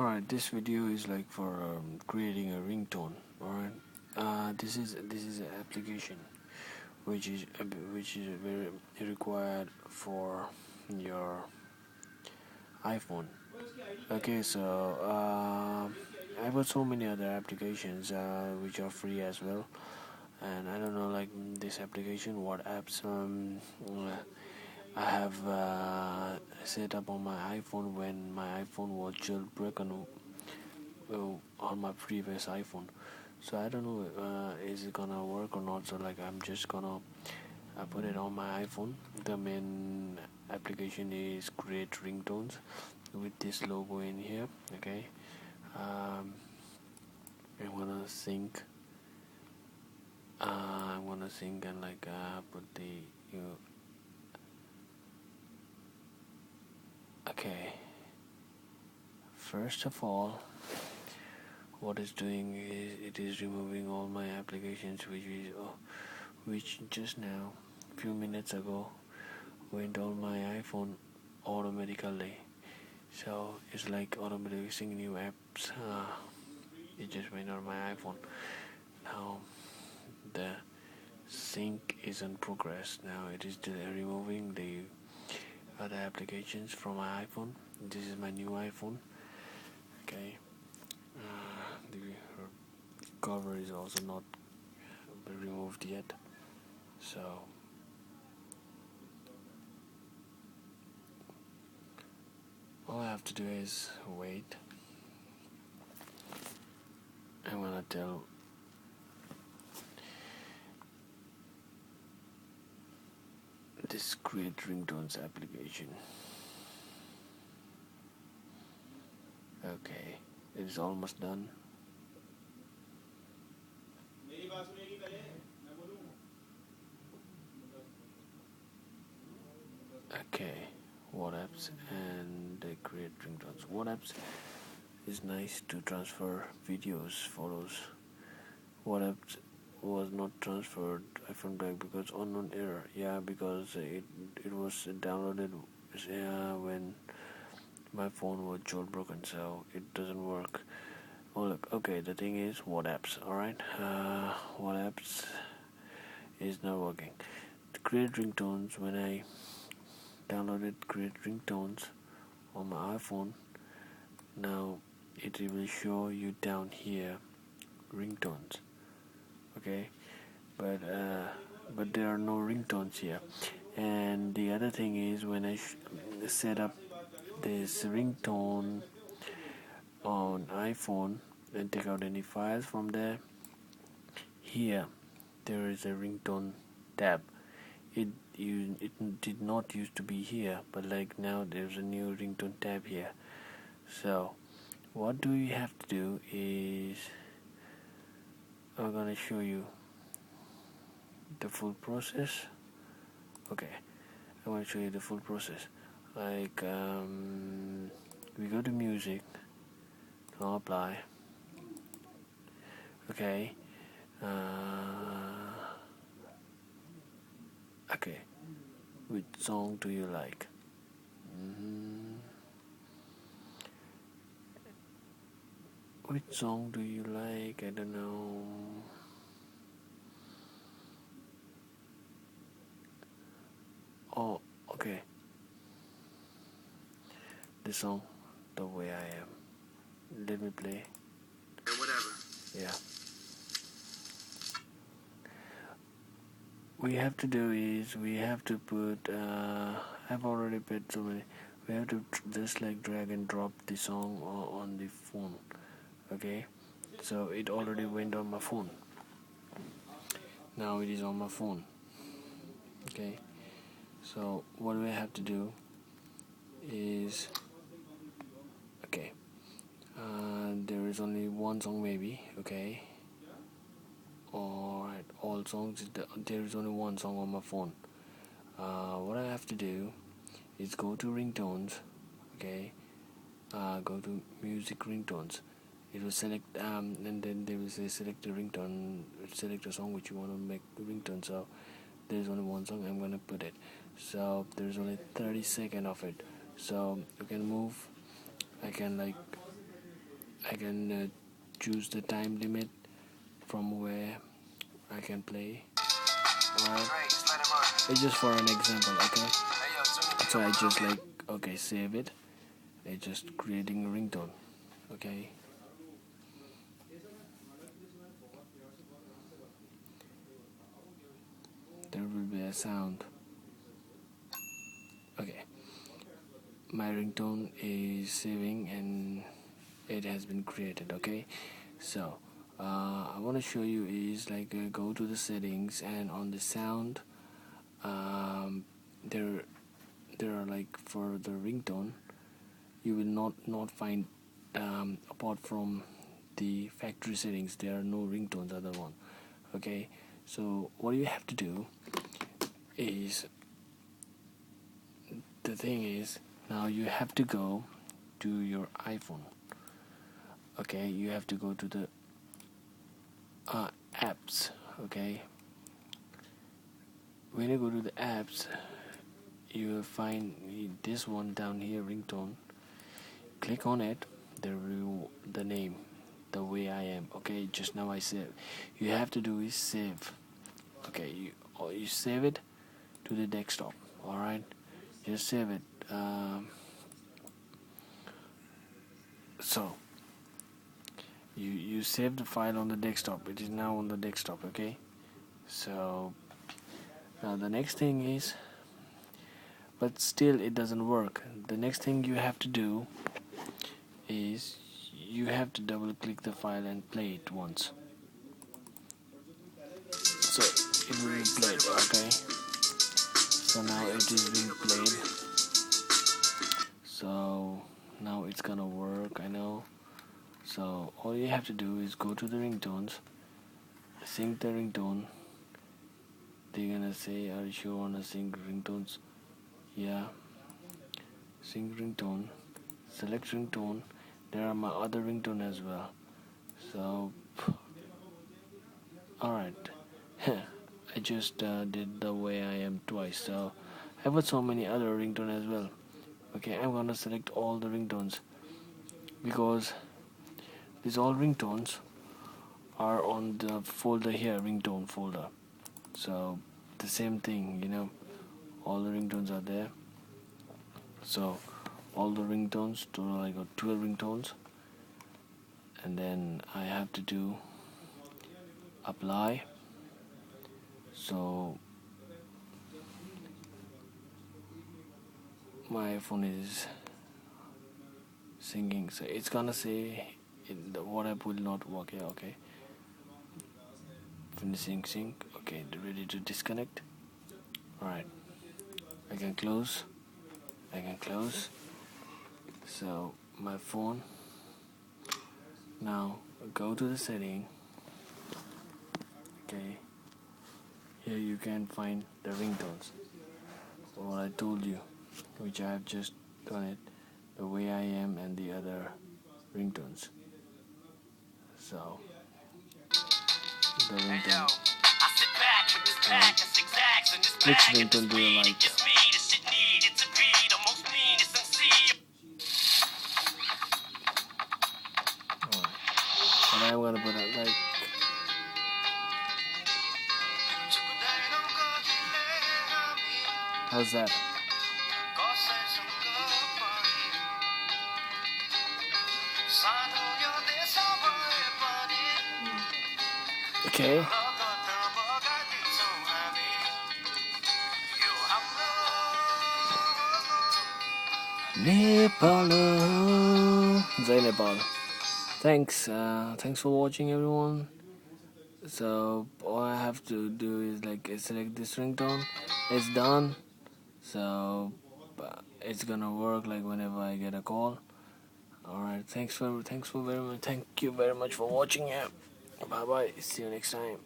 Alright, this video is like for creating a ringtone. Alright, this is an application which is very required for your iPhone. Okay, so I've got so many other applications which are free as well, and I don't know like this application what apps I have set up on my iPhone when my iPhone was jailbroken on my previous iPhone. So I don't know is it gonna work or not. So like I'm just gonna put it on my iPhone. The main application is create ringtones with this logo in here. Okay, um, I'm gonna sync. I'm gonna sync and like put the okay. First of all, what it's doing is it is removing all my applications which just now few minutes ago went on my iPhone automatically. So it's like automatically sync new apps. It just went on my iPhone. Now the sync is in progress. Now it is removing the other applications from my iPhone. This is my new iPhone. Okay. The cover is also not removed yet. So all I have to do is wait. I'm gonna tell this create ringtones application. Okay, it is almost done. Okay, what apps and they create ringtones. What apps is nice to transfer videos, photos. What apps was not transferred iPhone back because unknown error. Yeah, because it was downloaded when my phone was jailbroken, so it doesn't work. Oh look, okay. The thing is, what apps? All right, what apps is not working. To create ringtones, when I downloaded create ringtones on my iPhone, now it will show you down here ringtones. Okay, but there are no ringtones here. And the other thing is when I set up this ringtone on iPhone and take out any files from there, here there is a ringtone tab. It did not used to be here, but like now there's a new ringtone tab here. So what do you have to do is I'm gonna show you the full process. Okay, I want to show you the full process. Like we go to music, now apply. Okay, okay. Which song do you like? Which song do you like? I don't know. Oh, okay. The song, The Way I Am. Let me play. Whatever. Yeah. We have to do is we have to put. I've already put so many. We have to just like drag and drop the song on the phone. Okay. So it already went on my phone. Now it is on my phone. Okay. So what we have to do is okay. There is only one song maybe. Okay. Alright, all songs. There is only one song on my phone. What I have to do is go to ringtones. Okay. Go to music ringtones. It will select and then they will say select a ringtone, select a song which you want to make ringtone. So there is only one song. I'm gonna put it. So there is only 30 seconds of it. So you can move. I can like I can choose the time limit from where I can play. Alright, it's just for an example, okay? So I just like, okay, save it. It's just creating a ringtone, okay? There will be a sound. Okay, my ringtone is saving and it has been created, okay? So I want to show you is like go to the settings, and on the sound, um, there are like for the ringtone you will not find, apart from the factory settings, there are no ringtones other one, okay? So what you have to do is, the thing is, now you have to go to your iPhone, okay? You have to go to the apps, okay? When you go to the apps, you will find this one down here, ringtone. Click on it. The name, the way I am, okay? Just now I save. You have to do is save, okay? You save it to the desktop, all right? Just save it. So you save the file on the desktop. It is now on the desktop, okay? So now the next thing is, but still it doesn't work. The next thing you have to do is you have to double click the file and play it once. So it will be played, okay? So now it is being played. So now it's gonna work, I know. So all you have to do is go to the ringtones, sync the ringtone. They're gonna say, are you sure wanna sync ringtones? Yeah. Sync ringtone. Select ringtone. There are my other ringtone as well. So alright. I just did the way I am twice. So I've got so many other ringtone as well. Okay, I'm gonna select all the ringtones because these all ringtones are on the folder here, ringtone folder. So the same thing, all the ringtones are there. So all the ringtones, total I got 12 ringtones, and then I have to do apply. So my iPhone is singing, so it's gonna say the WhatsApp will not work here, okay? Finishing sync, okay, ready to disconnect. Alright, I can close. So my phone, now go to the setting, okay? Here you can find the ringtones, what I told you, which I have just done it, the way I am and the other ringtones. So the ringtone. Which ringtone do you like? And I'm gonna put it like, how's that? Okay. Nepal, Jai Nepal. Thanks for watching, everyone. So all I have to do is like select this ringtone. It's done. So it's gonna work like whenever I get a call. Alright, thank you very much for watching. Yeah. Bye bye. See you next time.